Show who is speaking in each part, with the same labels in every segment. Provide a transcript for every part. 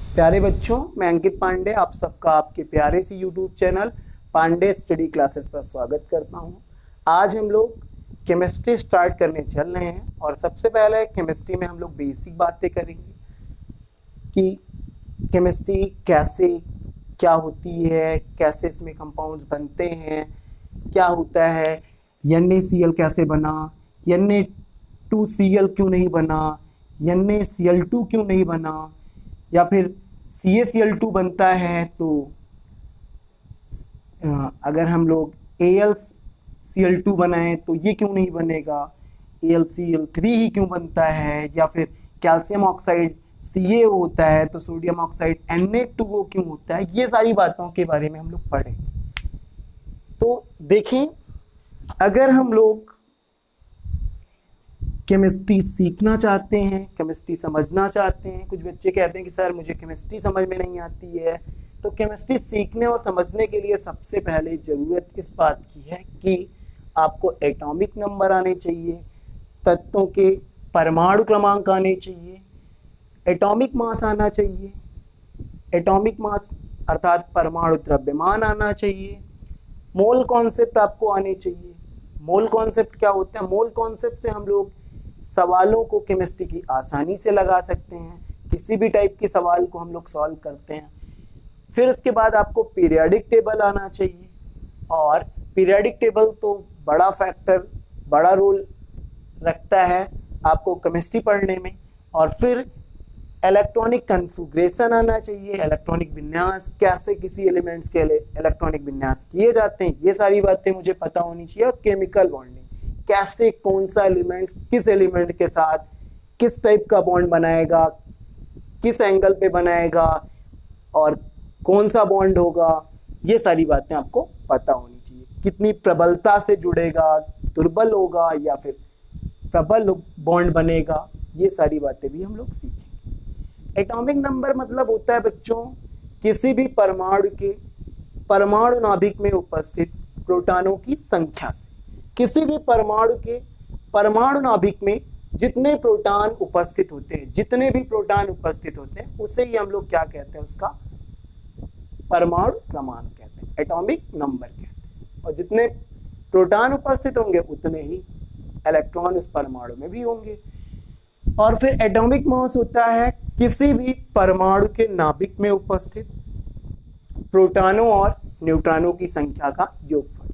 Speaker 1: प्यारे बच्चों, मैं अंकित पांडे आप सबका आपके प्यारे सी YouTube channel Pandey study classes पर स्वागत करता हूं। आज हम लोग केमिस्ट्री स्टार्ट करने चल रहे हैं और सबसे पहले केमिस्ट्री में हम लोग बेसिक बातें करेंगे कि केमिस्ट्री कैसे क्या होती है, कैसे इसमें कंपाउंड्स बनते हैं, क्या होता है, NaCl कैसे बना, Na2Cl क्यों नहीं बना, NaCl2 क्यों नहीं बना, या फिर CaCl2 बनता है तो अगर हम लोग AlCl2 बनाएं तो ये क्यों नहीं बनेगा, AlCl3 ही क्यों बनता है, या फिर कैल्शियम ऑक्साइड CaO होता है तो सोडियम ऑक्साइड Na2O क्यों होता है। ये सारी बातों के बारे में हम लोग पढ़ेंगे। तो देखें, अगर हम लोग केमिस्ट्री सीखना चाहते हैं, केमिस्ट्री समझना चाहते हैं, कुछ बच्चे कहते हैं कि सर मुझे केमिस्ट्री समझ में नहीं आती है, तो केमिस्ट्री सीखने और समझने के लिए सबसे पहले ज़रूरत इस बात की है कि आपको एटॉमिक नंबर आने चाहिए, तत्वों के परमाणु क्रमांक आने चाहिए, एटॉमिक मास आना चाहिए, एटॉमिक मास अर्थात परमाणु द्रव्यमान आना चाहिए, मोल कॉन्सेप्ट आपको आने चाहिए। मोल कॉन्सेप्ट क्या होता है? मोल कॉन्सेप्ट से हम लोग सवालों को केमिस्ट्री की आसानी से लगा सकते हैं, किसी भी टाइप के सवाल को हम लोग सॉल्व करते हैं। फिर उसके बाद आपको पीरियोडिक टेबल आना चाहिए, और पीरियोडिक टेबल तो बड़ा फैक्टर, बड़ा रोल रखता है आपको केमिस्ट्री पढ़ने में। और फिर इलेक्ट्रॉनिक कन्फिग्रेशन आना चाहिए, इलेक्ट्रॉनिक विन्यास, कैसे किसी एलिमेंट्स के इलेक्ट्रॉनिक विन्यास किए जाते हैं, ये सारी बातें मुझे पता होनी चाहिए। और केमिकल बॉन्डिंग, कैसे कौन सा एलिमेंट किस एलिमेंट के साथ किस टाइप का बॉन्ड बनाएगा, किस एंगल पे बनाएगा और कौन सा बॉन्ड होगा, ये सारी बातें आपको पता होनी चाहिए। कितनी प्रबलता से जुड़ेगा, दुर्बल होगा या फिर प्रबल बॉन्ड बनेगा, ये सारी बातें भी हम लोग सीखेंगे। एटॉमिक नंबर मतलब होता है बच्चों किसी भी परमाणु के परमाणु नाभिक में उपस्थित प्रोटॉनों की संख्या से। किसी भी परमाणु के परमाणु नाभिक में जितने प्रोटॉन उपस्थित होते हैं, जितने भी प्रोटॉन उपस्थित होते हैं, उसे ही हम लोग क्या कहते हैं, उसका परमाणु क्रमांक कहते हैं, एटॉमिक नंबर कहते हैं। और जितने प्रोटॉन उपस्थित होंगे उतने ही इलेक्ट्रॉन उस परमाणु में भी होंगे। और फिर एटॉमिक मास होता है किसी भी परमाणु के नाभिक में उपस्थित प्रोटॉनों और न्यूट्रॉनों की संख्या का योगफल।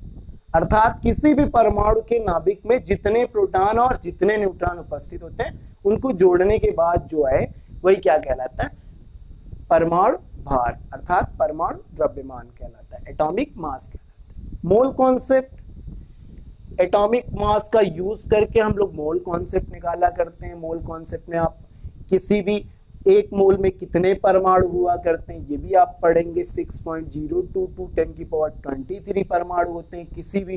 Speaker 1: अर्थात किसी भी परमाणु के नाभिक में जितने प्रोटॉन और जितने न्यूट्रॉन उपस्थित होते हैं, उनको जोड़ने के बाद जो है वही क्या कहलाता है, परमाणु भार अर्थात परमाणु द्रव्यमान कहलाता है, एटॉमिक मास कहलाता है। मोल कॉन्सेप्ट, एटॉमिक मास का यूज करके हम लोग मोल कॉन्सेप्ट निकाला करते हैं। मोल कॉन्सेप्ट में आप किसी भी एक मोल में कितने परमाणु हुआ करते हैं ये भी आप पढ़ेंगे। 6.022 10 की पावर 23 परमाणु होते हैं किसी भी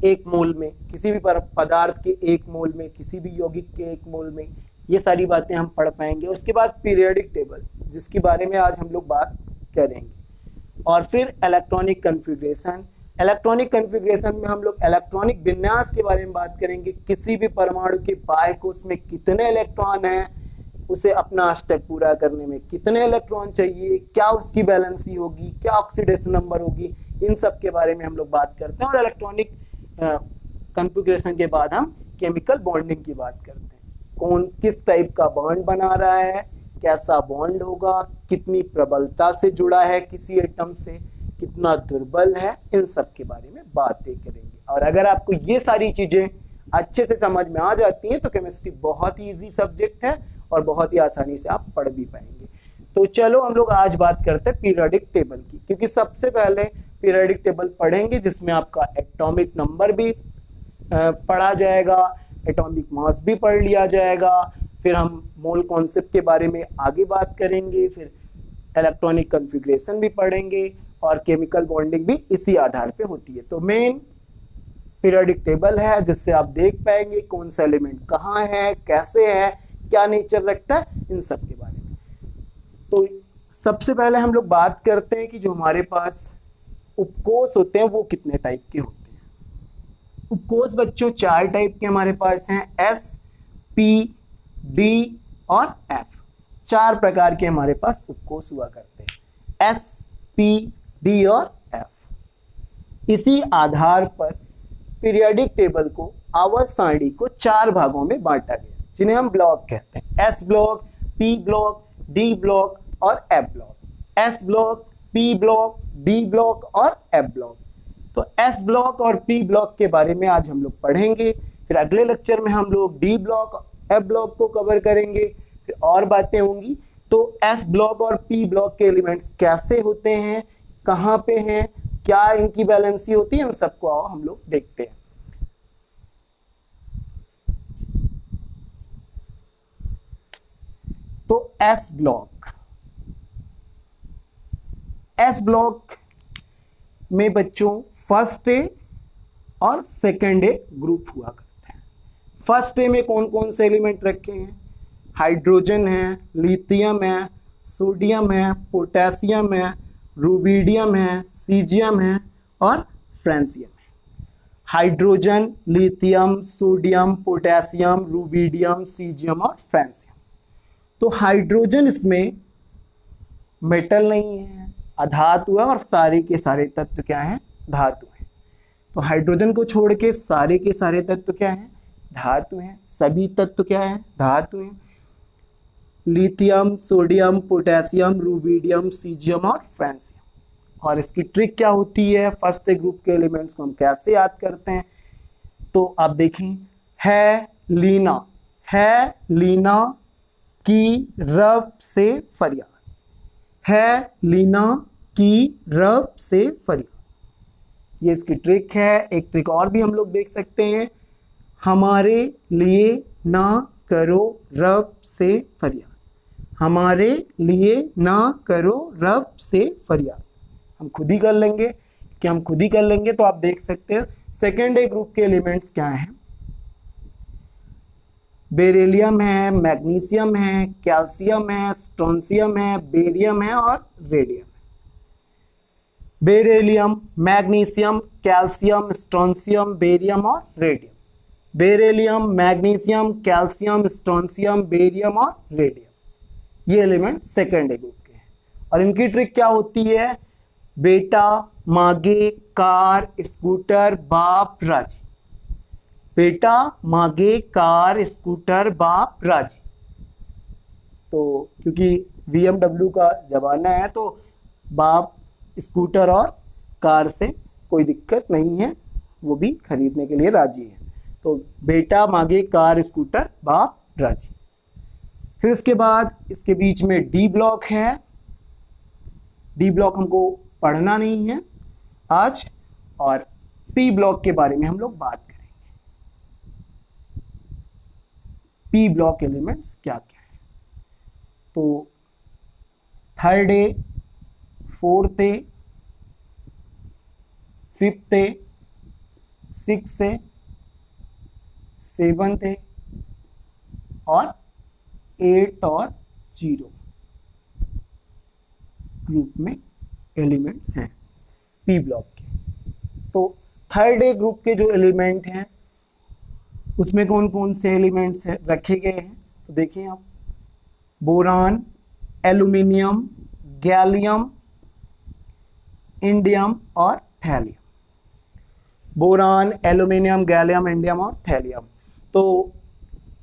Speaker 1: एक मोल में, किसी भी पदार्थ के एक मोल में, किसी भी यौगिक के एक मोल में। ये सारी बातें हम पढ़ पाएंगे। उसके बाद पीरियोडिक टेबल, जिसके बारे में आज हम लोग बात करेंगे। और फिर इलेक्ट्रॉनिक कन्फिग्रेशन, इलेक्ट्रॉनिक कन्फिग्रेशन में हम लोग इलेक्ट्रॉनिक विन्यास के बारे में बात करेंगे। किसी भी परमाणु के बाह्य कोश में कितने इलेक्ट्रॉन हैं, उसे अपना स्टेप पूरा करने में कितने इलेक्ट्रॉन चाहिए, क्या उसकी बैलेंसी होगी, क्या ऑक्सीडेशन नंबर होगी, इन सब के बारे में हम लोग बात करते हैं। और इलेक्ट्रॉनिक कन्फिग्रेशन के बाद हम केमिकल बॉन्डिंग की बात करते हैं। कौन किस टाइप का बॉन्ड बना रहा है, कैसा बॉन्ड होगा, कितनी प्रबलता से जुड़ा है किसी एटम से, कितना दुर्बल है, इन सब के बारे में बातें करेंगे। और अगर आपको ये सारी चीजें अच्छे से समझ में आ जाती हैं तो केमिस्ट्री बहुत ही इजी सब्जेक्ट है और बहुत ही आसानी से आप पढ़ भी पाएंगे। तो चलो हम लोग आज बात करते हैं पीरियोडिक टेबल की, क्योंकि सबसे पहले पीरियोडिक टेबल पढ़ेंगे जिसमें आपका एटॉमिक नंबर भी पढ़ा जाएगा, एटॉमिक मास भी पढ़ लिया जाएगा। फिर हम मोल कॉन्सेप्ट के बारे में आगे बात करेंगे, फिर इलेक्ट्रॉनिक कन्फिग्रेशन भी पढ़ेंगे और केमिकल बॉन्डिंग भी इसी आधार पे होती है। तो मेन पीरियोडिक टेबल है जिससे आप देख पाएंगे कौन सा एलिमेंट कहाँ है, कैसे है, क्या नेचर रखता है, इन सब के बारे में। तो सबसे पहले हम लोग बात करते हैं कि जो हमारे पास उपकोष होते हैं वो कितने टाइप के होते हैं। उपकोष बच्चों 4 टाइप के हमारे पास हैं, S, P, D और F। 4 प्रकार के हमारे पास उपकोष हुआ करते हैं, S, P, D और F। इसी आधार पर पीरियोडिक टेबल को आवर्त सारणी को 4 भागों में बांटा गया, जिन्हें हम ब्लॉक कहते हैं, S block, P block, D block और F block. S block, P block, D block और F ब्लॉक। तो S ब्लॉक और P ब्लॉक के बारे में आज हम लोग पढ़ेंगे, फिर अगले लेक्चर में हम लोग D ब्लॉक, F ब्लॉक को कवर करेंगे, फिर और बातें होंगी। तो S ब्लॉक और P ब्लॉक के एलिमेंट्स कैसे होते हैं, कहाँ पे हैं, क्या इनकी बैलेंसी होती है, इन सबको आओ हम लोग देखते हैं। तो S ब्लॉक में बच्चों फर्स्ट ए और सेकंड ए ग्रुप हुआ करते हैं। फर्स्ट ए में कौन कौन से एलिमेंट रखे हैं, हाइड्रोजन है, लिथियम है, सोडियम है, पोटेशियम है, रुबिडियम है, सीजियम है और फ्रांसियम है। Hydrogen, lithium, sodium, potassium, rubidium, caesium और फ्रांसियम। तो हाइड्रोजन इसमें मेटल नहीं है, अधातु है और सारे के सारे तत्व क्या हैं, धातु हैं। तो हाइड्रोजन को छोड़ के सारे के सारे तत्व क्या हैं, धातु हैं। सभी तत्व क्या हैं, धातु हैं। Lithium, sodium, potassium, rubidium, caesium और फ्रांसियम। और इसकी ट्रिक क्या होती है, फर्स्ट ग्रुप के एलिमेंट्स को हम कैसे याद करते हैं, तो आप देखें, है लीना की रब से फरियाद, है लीना की रब से फरियाद, ये इसकी ट्रिक है। एक ट्रिक और भी हम लोग देख सकते हैं, हमारे लिए ना करो रब से फरियाद, हमारे लिए ना करो रब से फरियाद। हम खुद ही कर लेंगे, कि हम खुद ही कर लेंगे। तो आप देख सकते हैं सेकेंड ए ग्रुप के एलिमेंट्स क्या हैं, बेरिलियम है, मैग्नीशियम है, कैल्शियम है, स्ट्रोंशियम है, बेरियम है और रेडियम है। Beryllium, magnesium, calcium, strontium, barium और radium. Beryllium, magnesium, calcium, strontium, barium और रेडियम, ये एलिमेंट सेकेंड ए ग्रुप के हैं। और इनकी ट्रिक क्या होती है, बेटा मागे कार स्कूटर बाप राजी, बेटा मागे कार स्कूटर बाप राजी। तो क्योंकि BMW का जमाना है तो बाप स्कूटर और कार से कोई दिक्कत नहीं है, वो भी खरीदने के लिए राजी है। तो बेटा मांगे कार स्कूटर बाप राजी। फिर उसके बाद इसके बीच में D ब्लॉक है। D ब्लॉक हमको पढ़ना नहीं है आज, और P ब्लॉक के बारे में हम लोग बात करेंगे। P ब्लॉक एलिमेंट्स क्या क्या है, तो third A, fourth A, fifth A, six A, seventh A और 8 और 0 ग्रुप में एलिमेंट्स हैं P ब्लॉक के। तो थर्ड ए ग्रुप के जो एलिमेंट हैं उसमें कौन कौन से एलिमेंट्स रखे गए हैं, तो देखिए आप, बोरान, एल्यूमिनियम, गैलियम, इंडियम और thallium. Boron, aluminium, gallium, indium और थैलियम। तो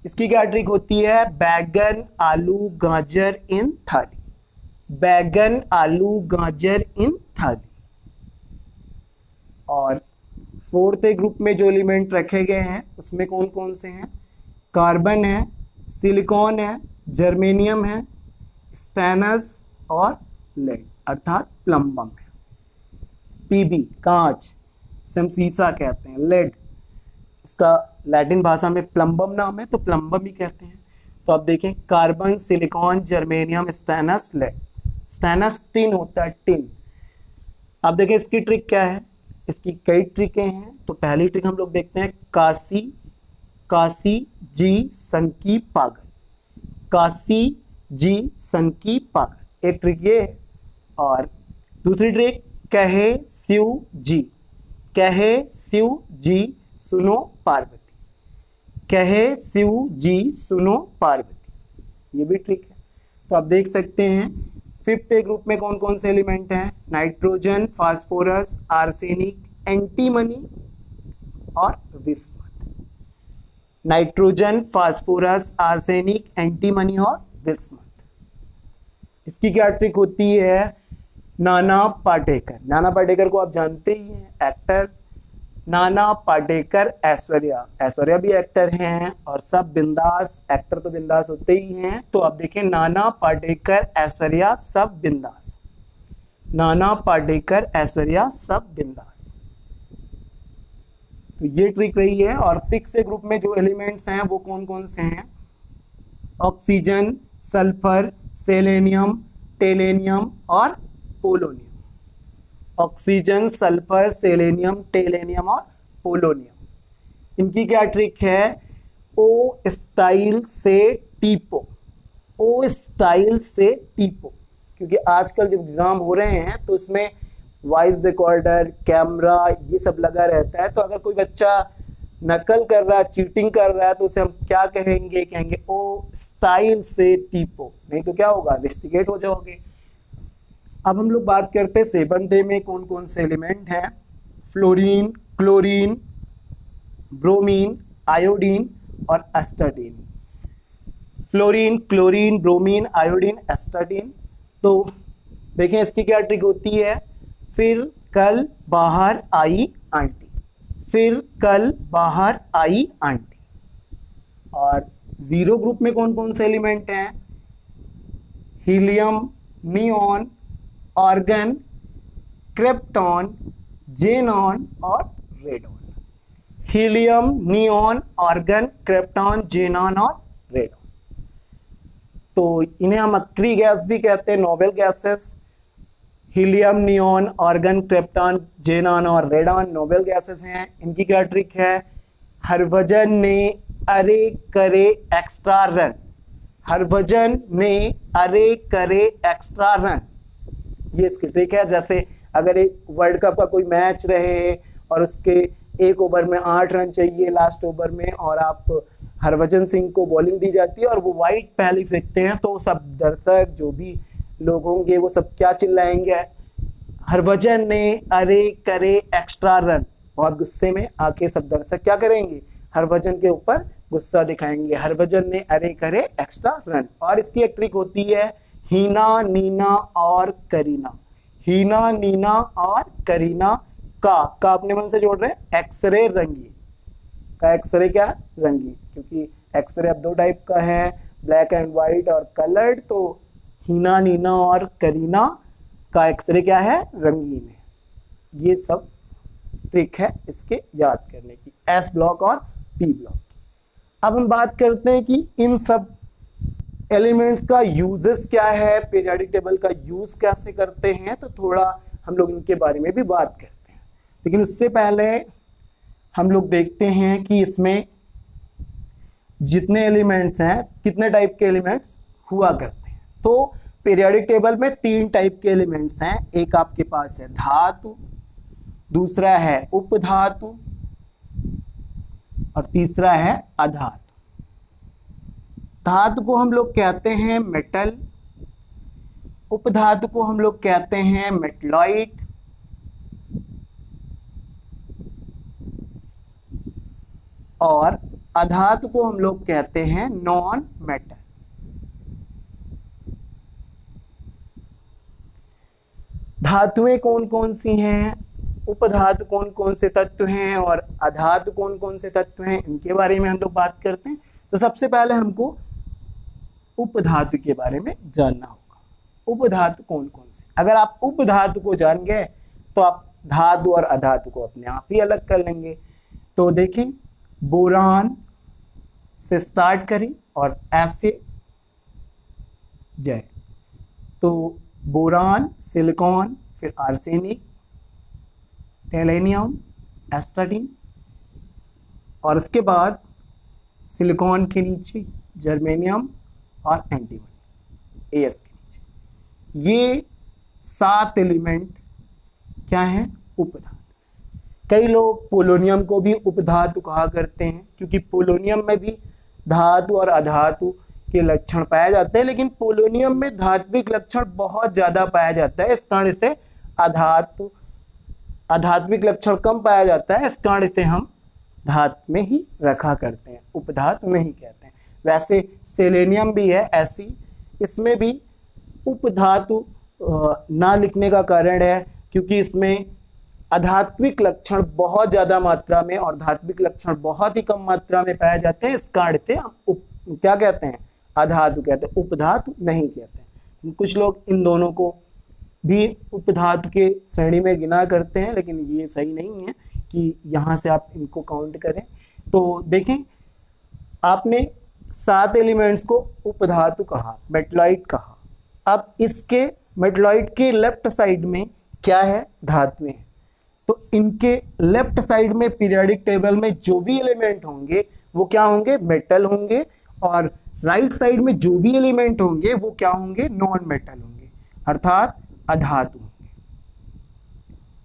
Speaker 1: इसकी क्या ट्रिक होती है, बैगन, आलू, गाजर इन थाली, बैगन, आलू, गाजर इन थाली। और फोर्थ ग्रुप में जो एलिमेंट रखे गए हैं उसमें कौन कौन से हैं, कार्बन है, सिलिकॉन है, जर्मेनियम है, स्टेनस और लेड अर्थात प्लम्बम है। पीबी कांच, हम शीशा कहते हैं, लेड इसका लैटिन भाषा में प्लम्बम नाम है तो प्लम्बम ही कहते हैं। तो आप देखें, carbon, silicon, germanium, stannous, lead. Stannous tin होता है, टिन। आप देखें इसकी ट्रिक क्या है, इसकी कई ट्रिकें हैं। तो पहली ट्रिक हम लोग देखते हैं, काशी जी सन की पागल, काशी जी सन की पागल, एक ट्रिक ये है। और दूसरी ट्रिक, कहे शिव जी, कहे शिव जी सुनो पार्वती, कहे शिव जी सुनो पार्वती, ये भी ट्रिक है। तो आप देख सकते हैं फिफ्थ ए ग्रुप में कौन कौन से एलिमेंट हैं, नाइट्रोजन, फास्फोरस, आर्सेनिक, एंटीमनी और विस्मथ। नाइट्रोजन, फास्फोरस, आर्सेनिक, एंटीमनी और विस्मथ। इसकी क्या ट्रिक होती है, नाना पाटेकर। नाना पाटेकर को आप जानते ही हैं, एक्टर। नाना पाटेकर, ऐश्वर्या, ऐश्वर्या भी एक्टर हैं और सब बिंदास, एक्टर तो बिंदास होते ही हैं। तो आप देखें नाना पाटेकर, ऐश्वर्या सब बिंदास, नाना पाटेकर, ऐश्वर्या सब बिंदास। तो ये ट्रिक रही है। और सिक्स ग्रुप में जो एलिमेंट्स हैं वो कौन कौन से हैं, ऑक्सीजन, सल्फर, सेलेनियम, टेलेनियम और पोलोनियम। ऑक्सीजन, सल्फर, सेलेनियम, टेलेनियम और पोलोनियम। इनकी क्या ट्रिक है, ओ स्टाइल से टीपो, ओ स्टाइल से टीपो। क्योंकि आजकल जब एग्जाम हो रहे हैं तो इसमें वॉइस रिकॉर्डर, कैमरा ये सब लगा रहता है। तो अगर कोई बच्चा नकल कर रहा है, चीटिंग कर रहा है, तो उसे हम क्या कहेंगे, कहेंगे ओ स्टाइल से टीपो, नहीं तो क्या होगा, इन्वेस्टिगेट हो जाओगे। अब हम लोग बात करते हैं सेवंथ ए में कौन कौन से एलिमेंट हैं, फ्लोरीन, क्लोरीन, ब्रोमीन, आयोडीन और astatine. Fluorine, chlorine, bromine, iodine, astatine. तो देखें इसकी क्या ट्रिक होती है, फिर कल बाहर आई आंटी, फिर कल बाहर आई आंटी। और जीरो ग्रुप में कौन कौन से एलिमेंट हैं, helium, neon, argon, krypton, xenon और radon. Helium, neon, argon, krypton, xenon और रेडॉन। तो इन्हें हम अक्री गैस भी कहते हैं, noble gases. Helium, neon, argon, krypton, xenon और रेडॉन नोबेल गैसेस हैं। इनकी क्या ट्रिक है, हरभजन ने अरे करे एक्स्ट्रा रन, हरभजन ने अरे करे एक्स्ट्रा रन, ये इसकी ट्रिक है। जैसे अगर एक वर्ल्ड कप का कोई मैच रहे और उसके एक ओवर में 8 रन चाहिए लास्ट ओवर में, और आप हरभजन सिंह को बॉलिंग दी जाती है और वो वाइड पहले फेंकते हैं, तो सब दर्शक जो भी लोग होंगे वो सब क्या चिल्लाएंगे, हरभजन ने अरे करे एक्स्ट्रा रन। बहुत गुस्से में आके सब दर्शक क्या करेंगे, हरभजन के ऊपर गुस्सा दिखाएंगे, हरभजन ने अरे करे एक्स्ट्रा रन। और इसकी एक ट्रिक होती है, हीना, नीना और करीना। हीना, नीना और करीना का अपने मन से जोड़ रहे हैं, एक्सरे रंगी का। एक्सरे क्या, रंगी, क्योंकि एक्सरे अब दो टाइप का है, ब्लैक एंड व्हाइट और कलर्ड। तो हीना, नीना और करीना का एक्सरे क्या है, रंगीन है। ये सब ट्रिक है इसके याद करने की, एस ब्लॉक और पी ब्लॉक की। अब हम बात करते हैं कि इन सब एलिमेंट्स का यूजेस क्या है, पीरियोडिक टेबल का यूज कैसे करते हैं, तो थोड़ा हम लोग इनके बारे में भी बात करते हैं। लेकिन उससे पहले हम लोग देखते हैं कि इसमें जितने एलिमेंट्स हैं, कितने टाइप के एलिमेंट्स हुआ करते हैं। तो पीरियोडिक टेबल में 3 टाइप के एलिमेंट्स हैं। एक आपके पास है धातु, दूसरा है उपधातु और तीसरा है अधातु। धातु को हम लोग कहते हैं मेटल, उपधातु को हम लोग कहते हैं मेटलॉइड, और अधातु को हम लोग कहते हैं नॉन मेटल। धातुएं कौन कौन सी हैं, उपधातु कौन कौन से तत्व हैं और अधातु कौन कौन से तत्व हैं, इनके बारे में हम लोग बात करते हैं। तो सबसे पहले हमको उपधातु के बारे में जानना होगा। उपधातु कौन कौन से, अगर आप उपधातु को जान गए तो आप धातु और अधातु को अपने आप ही अलग कर लेंगे। तो देखें, बोरान से स्टार्ट करें और ऐसे जाए। तो बोरान, सिलिकॉन, फिर आर्सेनिक, टेलेनियम, एस्टाडीन, और उसके बाद सिलिकॉन के नीचे जर्मेनियम और एंटीमनी, एएस के नीचे। ये 7 एलिमेंट क्या हैं, उपधातु। कई लोग पोलोनियम को भी उपधातु कहा करते हैं, क्योंकि पोलोनियम में भी धातु और अधातु के लक्षण पाए जाते हैं, लेकिन पोलोनियम में धात्विक लक्षण बहुत ज्यादा पाया जाता है। इस कारण से अधात्विक लक्षण कम पाया जाता है, इस कारण से हम धातु में ही रखा करते हैं, उपधातु नहीं कहते हैं। वैसे सेलेनियम भी है ऐसी, इसमें भी उपधातु ना लिखने का कारण है क्योंकि इसमें अधात्विक लक्षण बहुत ज्यादा मात्रा में और धात्विक लक्षण बहुत ही कम मात्रा में पाए जाते हैं। इस कारण से हम क्या कहते हैं, अधातु कहते हैं, उपधातु नहीं कहते हैं। कुछ लोग इन दोनों को भी उपधातु के श्रेणी में गिना करते हैं, लेकिन ये सही नहीं है कि यहाँ से आप इनको काउंट करें। तो देखें, आपने 7 एलिमेंट्स को उपधातु कहा, मेटलॉइड कहा। अब इसके मेटलॉइड के लेफ्ट साइड में क्या है, धातुएं हैं। तो इनके लेफ्ट साइड में पीरियोडिक टेबल में जो भी एलिमेंट होंगे वो क्या होंगे, मेटल होंगे, और राइट साइड में जो भी एलिमेंट होंगे वो क्या होंगे, नॉन मेटल होंगे, अर्थात अधातु होंगे।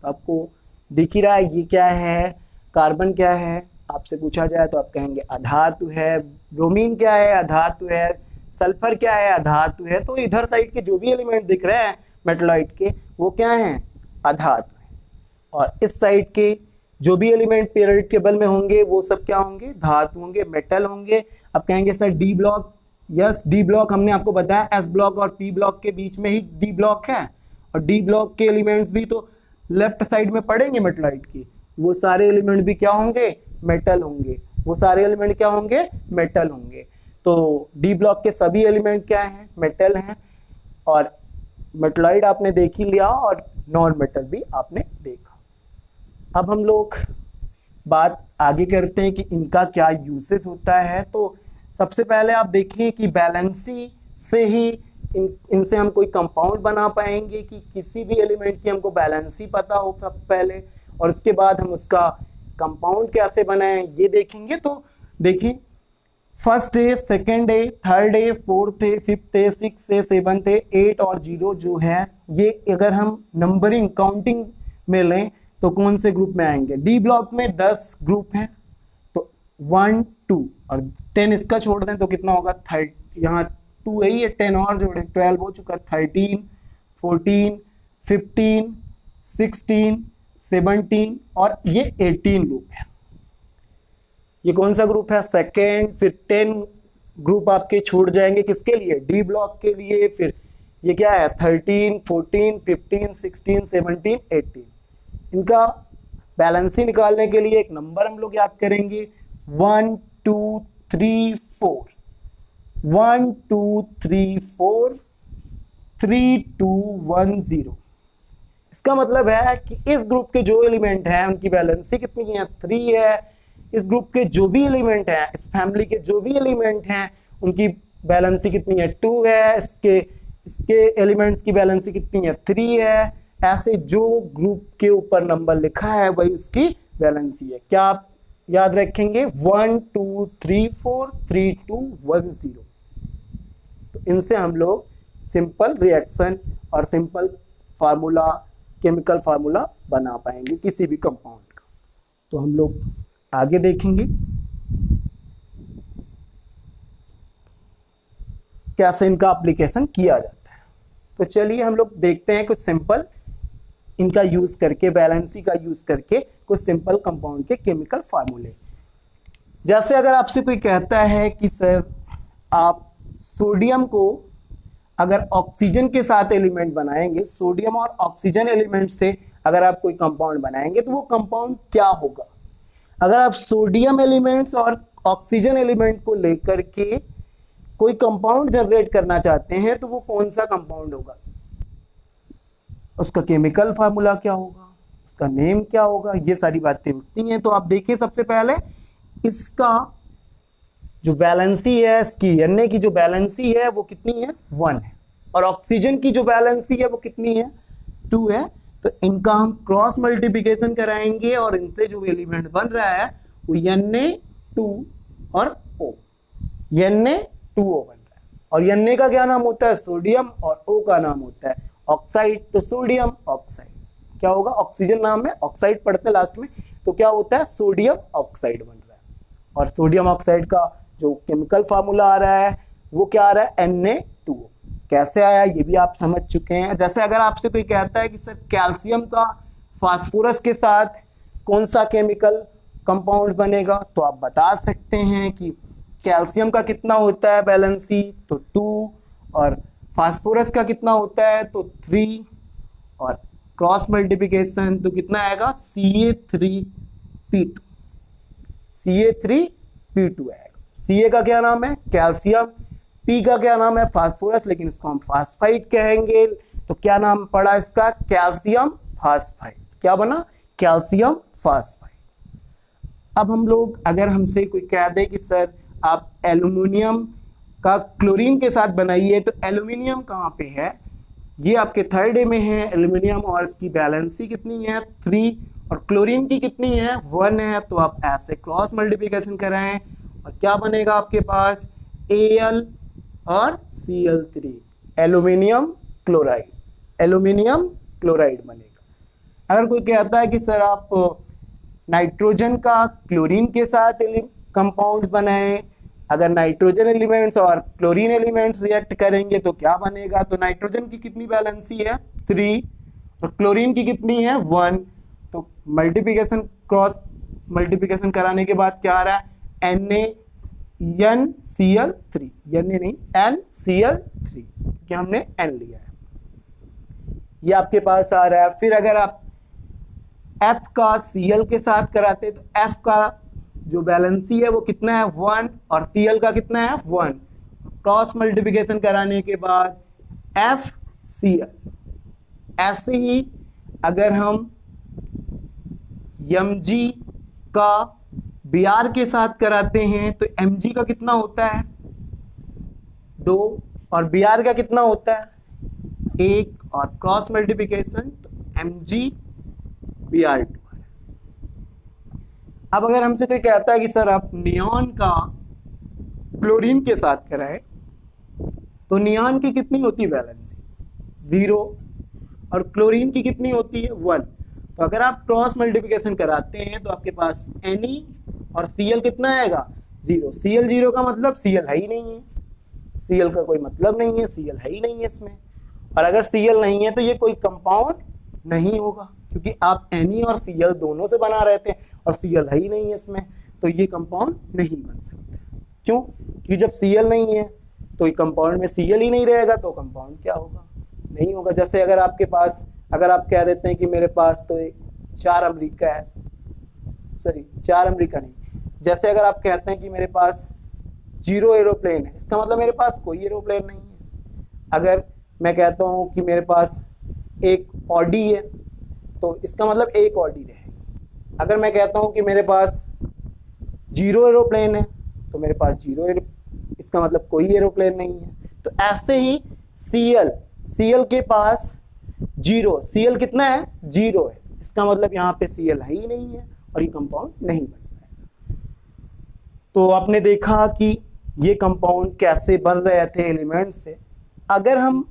Speaker 1: तो आपको दिख ही रहा है ये क्या है, कार्बन क्या है, आपसे पूछा जाए तो आप कहेंगे अधातु है। ब्रोमीन क्या है, अधातु है। सल्फर क्या है, अधातु है। तो इधर साइड के जो भी एलिमेंट दिख रहे हैं मेटलॉइड के वो क्या हैं, अधातु है। और इस साइड के जो भी एलिमेंट पीरियोडिक टेबल में होंगे वो सब क्या होंगे, धातु होंगे, मेटल होंगे। अब कहेंगे sir D block, yes D block हमने आपको बताया एस ब्लॉक और पी ब्लॉक के बीच में ही डी ब्लॉक है, और डी ब्लॉक के एलिमेंट्स भी तो लेफ्ट साइड में पड़ेंगे मेटलॉइड की, वो सारे एलिमेंट भी क्या होंगे, मेटल होंगे। वो सारे एलिमेंट क्या होंगे, मेटल होंगे। तो डी ब्लॉक के सभी एलिमेंट क्या हैं, मेटल हैं। और मेटलॉइड आपने देख ही लिया और नॉन मेटल भी आपने देखा। अब हम लोग बात आगे करते हैं कि इनका क्या यूसेज होता है। तो सबसे पहले आप देखिए कि बैलेंसी से ही इनसे हम कोई कंपाउंड बना पाएंगे, कि किसी भी एलिमेंट की हमको बैलेंसी पता हो सबसे पहले, और उसके बाद हम उसका कंपाउंड कैसे बनाएं ये देखेंगे। तो देखिए, फर्स्ट है, सेकेंड है, थर्ड है, फोर्थ है, फिफ्थ है, सिक्स है, सेवंथ है, 8 और 0 जो है, ये अगर हम नंबरिंग काउंटिंग में लें तो कौन से ग्रुप में आएंगे। डी ब्लॉक में 10 ग्रुप हैं, तो 1 2 और 10 इसका छोड़ दें तो कितना होगा, 30। यहाँ 2 है ही, 10 और जोड़ें 12 हो चुका, 13 14 15 16 17 और ये 18 ग्रुप है। ये कौन सा ग्रुप है, सेकेंड। फिर 10 ग्रुप आपके छूट जाएंगे किसके लिए, डी ब्लॉक के लिए। फिर ये क्या है, 13 14 15 16 17 18। इनका बैलेंसी निकालने के लिए एक नंबर हम लोग याद करेंगे, 1 2 3 4 1 2 3 4 3 2 1 0। इसका मतलब है कि इस ग्रुप के जो एलिमेंट हैं उनकी बैलेंसी कितनी है, 3 है। इस ग्रुप के जो भी एलिमेंट हैं, इस फैमिली के जो भी एलिमेंट हैं उनकी बैलेंसी कितनी है, 2 है। इसके एलिमेंट्स की बैलेंसी कितनी है, 3 है। ऐसे जो ग्रुप के ऊपर नंबर लिखा है वही उसकी बैलेंसी है। क्या आप याद रखेंगे, 1 2 3 4 3 2 1 0। तो इनसे हम लोग सिंपल रिएक्शन और सिंपल फार्मूला, केमिकल फार्मूला बना पाएंगे किसी भी कंपाउंड का। तो हम लोग आगे देखेंगे कैसे इनका एप्लीकेशन किया जाता है। तो चलिए हम लोग देखते हैं कुछ सिंपल इनका यूज करके, बैलेंसी का यूज करके कुछ सिंपल कंपाउंड के केमिकल फार्मूले। जैसे अगर आपसे कोई कहता है कि सर आप सोडियम को अगर ऑक्सीजन के साथ एलिमेंट बनाएंगे, सोडियम और ऑक्सीजन एलिमेंट से अगर आप कोई कंपाउंड बनाएंगे तो वो कंपाउंड क्या होगा। अगर आप सोडियम एलिमेंट्स और ऑक्सीजन एलिमेंट को लेकर के कोई कंपाउंड जनरेट करना चाहते हैं तो वो कौन सा कंपाउंड होगा, उसका केमिकल फार्मूला क्या होगा, उसका नेम क्या होगा, ये सारी बातें उठती हैं। तो आप देखिए, सबसे पहले इसका जो बैलेंसी है, इसकी Na की जो बैलेंसी है वो कितनी है, 1 है, और ऑक्सीजन की जो बैलेंसी है वो कितनी है, 2 है। तो इनका हम क्रॉस मल्टीप्लिकेशन कराएंगे और इनसे जो एलिमेंट बन रहा है वो Na2 और O, Na2O बन रहा है। और Na का क्या नाम होता है, सोडियम, और O का नाम होता है ऑक्साइड। तो सोडियम ऑक्साइड क्या होगा, ऑक्सीजन नाम है, ऑक्साइड पढ़ते लास्ट में, तो क्या होता है, सोडियम ऑक्साइड बन रहा है। और सोडियम ऑक्साइड का जो केमिकल फार्मूला आ रहा है वो क्या आ रहा है Na2O। कैसे आया ये भी आप समझ चुके हैं। जैसे अगर आपसे कोई कहता है कि सर कैल्शियम का फास्फोरस के साथ कौन सा केमिकल कंपाउंड बनेगा, तो आप बता सकते हैं कि कैल्शियम का कितना होता है वैलेंसी, तो 2, और फास्फोरस का कितना होता है तो 3, और क्रॉस मल्टीप्लिकेशन तो कितना आएगा Ca3P2, Ca3P2 आएगा। Ca का क्या नाम है कैल्शियम, P का क्या नाम है फास्फोरस, लेकिन इसको हम फास्फाइड कहेंगे, तो क्या नाम पड़ा इसका कैल्शियम फास्फाइड। क्या बना कैल्शियम फास्फाइड। अब हम लोग अगर हमसे कोई कह दे कि सर आप एल्युमिनियम का क्लोरीन के साथ बनाइए, तो एल्युमिनियम कहाँ पे है, ये आपके थर्ड में है एल्युमिनियम, और इसकी बैलेंसी कितनी है 3, और क्लोरीन की कितनी है 1 है। तो आप ऐसे क्रॉस मल्टीप्लिकेशन कराएं और क्या बनेगा आपके पास Al और Cl3, aluminium chloride, aluminium chloride बनेगा। अगर कोई कहता है कि सर आप नाइट्रोजन का क्लोरीन के साथ कंपाउंड्स बनाएं, अगर नाइट्रोजन एलिमेंट्स और क्लोरीन एलिमेंट्स रिएक्ट करेंगे तो क्या बनेगा, तो नाइट्रोजन की कितनी बैलेंसी है 3 और क्लोरीन की कितनी है 1, तो मल्टीप्लिकेशन क्रॉस मल्टीप्लिकेशन कराने के बाद क्या आ रहा है NaNCl3, NaCl3 क्योंकि हमने N लिया है, ये आपके पास आ रहा है। फिर अगर आप F का Cl के साथ कराते तो F का जो बैलेंसी है वो कितना है 1 और Cl का कितना है 1, क्रॉस मल्टीप्लिकेशन कराने के बाद FCl। ऐसे ही अगर हम Mg का Br के साथ कराते हैं तो Mg का कितना होता है 2 और Br का कितना होता है 1, और क्रॉस मल्टीप्लिकेशन तो MgBr2। अब अगर हमसे कोई कहता है कि सर आप नियॉन का क्लोरीन के साथ कराएं, तो नियॉन की कितनी होती है बैलेंसी 0 और क्लोरीन की कितनी होती है 1, तो अगर आप क्रॉस मल्टीप्लिकेशन कराते हैं तो आपके पास Ne और Cl कितना आएगा 0। Cl 0 का मतलब Cl है ही नहीं है, Cl का कोई मतलब नहीं है, Cl है ही नहीं है इसमें, और अगर Cl नहीं है तो ये कोई कंपाउंड नहीं होगा, क्योंकि आप Ne और Cl दोनों से बना रहे थे और Cl है ही नहीं है इसमें, तो ये कंपाउंड नहीं बन सकता। क्यों, क्योंकि जब Cl नहीं है तो ये कंपाउंड में Cl ही नहीं रहेगा, तो कंपाउंड क्या होगा, नहीं होगा। जैसे अगर आपके पास, अगर आप कह देते हैं कि मेरे पास तो 4 अमेरिका है, सॉरी 4 अमेरिका नहीं, जैसे अगर आप कहते हैं कि मेरे पास 0 एरोप्लेन है, इसका मतलब मेरे पास कोई एरोप्लेन नहीं है। अगर मैं कहता हूँ कि मेरे पास एक ऑडी है, तो इसका मतलब एक ऑडी रहेगा। अगर मैं कहता हूँ कि मेरे पास 0 एरोप्लेन है, तो मेरे पास 0 इसका मतलब कोई एरोप्लेन नहीं है। तो ऐसे ही Cl के पास 0, Cl कितना है 0 है, इसका मतलब यहाँ पे Cl है ही नहीं है और ये कंपाउंड नहीं बन पाएगा। तो आपने देखा कि ये कंपाउंड कैसे बन रहे थे एलिमेंट से। अगर हम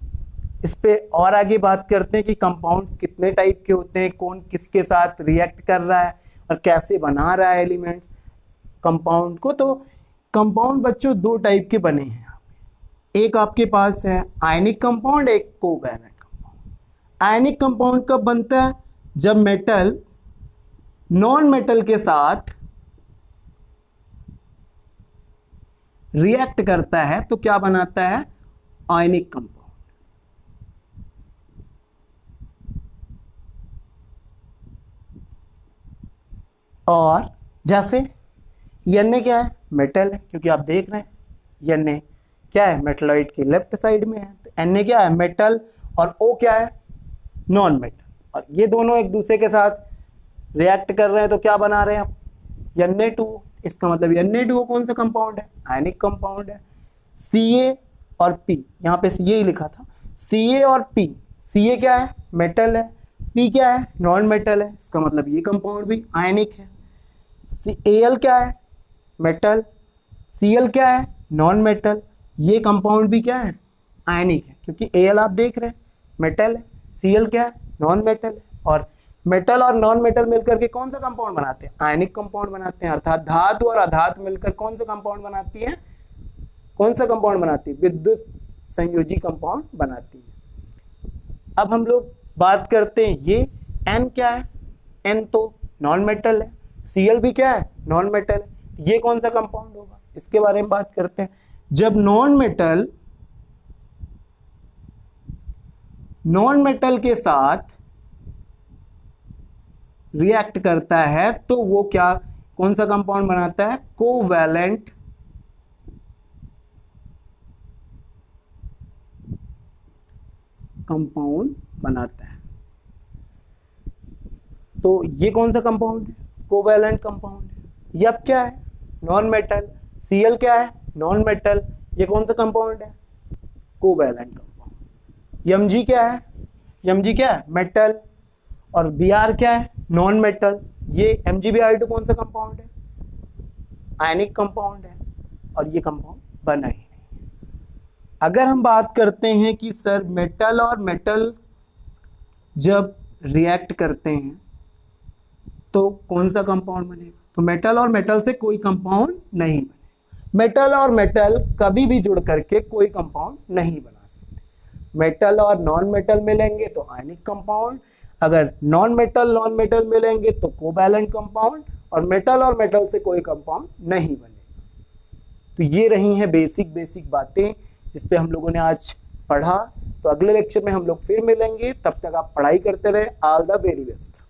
Speaker 1: इस पे और आगे बात करते हैं कि कंपाउंड कितने टाइप के होते हैं, कौन किसके साथ रिएक्ट कर रहा है और कैसे बना रहा है एलिमेंट्स कंपाउंड को, तो कंपाउंड बच्चों 2 टाइप के बने हैं। एक आपके पास है आयनिक कंपाउंड, एक कोवैलेंट कंपाउंड। आयनिक कंपाउंड कब बनता है, जब मेटल नॉन मेटल के साथ रिएक्ट करता है तो क्या बनाता है आयनिक कंपाउंड। और जैसे Na क्या है मेटल है, क्योंकि आप देख रहे हैं Na क्या है मेटलॉइड के लेफ्ट साइड में है, तो Na क्या है मेटल, और O क्या है नॉन मेटल, और ये दोनों एक दूसरे के साथ रिएक्ट कर रहे हैं तो क्या बना रहे हैं आप Na2। इसका मतलब Na2 कौन सा कंपाउंड है आयनिक कंपाउंड है। Ca और P, यहाँ पे Ca ही लिखा था, Ca और P, Ca क्या है मेटल है, P क्या है नॉन मेटल है, इसका मतलब ये कंपाउंड भी आयनिक है। Al क्या है मेटल, Cl क्या है नॉन मेटल, ये कंपाउंड भी क्या है आयनिक है, क्योंकि Al आप देख रहे हैं मेटल है, Cl क्या है नॉन मेटल है, और मेटल और नॉन मेटल मिलकर के कौन सा कंपाउंड बनाते हैं आयनिक कंपाउंड बनाते हैं। अर्थात धातु और अधातु मिलकर कौन सा कंपाउंड बनाती है कौन सा कंपाउंड बनाती है? विद्युत संयोजी कंपाउंड बनाती है। अब हम लोग बात करते हैं ये N क्या है? N तो नॉन मेटल है, Cl भी क्या है? नॉन मेटल है। ये कौन सा कंपाउंड होगा? इसके बारे में बात करते हैं। जब नॉन मेटल के साथ रिएक्ट करता है तो वो क्या, कौन सा कंपाउंड बनाता है? कोवैलेंट कंपाउंड बनाता है। तो ये कौन सा कंपाउंड है? कोवैलेंट कंपाउंड है। ये अब क्या है? Non metal. Cl क्या है? Non metal. ये कौन सा कंपाउंड है? Covalent compound. Mg क्या है? Mg क्या है? मेटल। और Br क्या है? Non metal. ये MgBr2 कौन सा कंपाउंड है? आयनिक कंपाउंड है। और ये कंपाउंड बना ही नहीं। अगर हम बात करते हैं कि सर मेटल और मेटल जब रिएक्ट करते हैं तो कौन सा कंपाउंड बनेगा? तो मेटल और मेटल से कोई कंपाउंड नहीं बने। मेटल और मेटल कभी भी जुड़ करके कोई कंपाउंड नहीं बना सकते। मेटल और नॉन मेटल मिलेंगे तो आयनिक कंपाउंड, अगर नॉन मेटल मिलेंगे तो कोवैलेंट कंपाउंड, और मेटल से कोई कंपाउंड नहीं बनेगा। तो ये रही हैं बेसिक बातें जिस पे हम लोगों ने आज पढ़ा। तो अगले लेक्चर में हम लोग फिर मिलेंगे, तब तक आप पढ़ाई करते रहे। All the very best.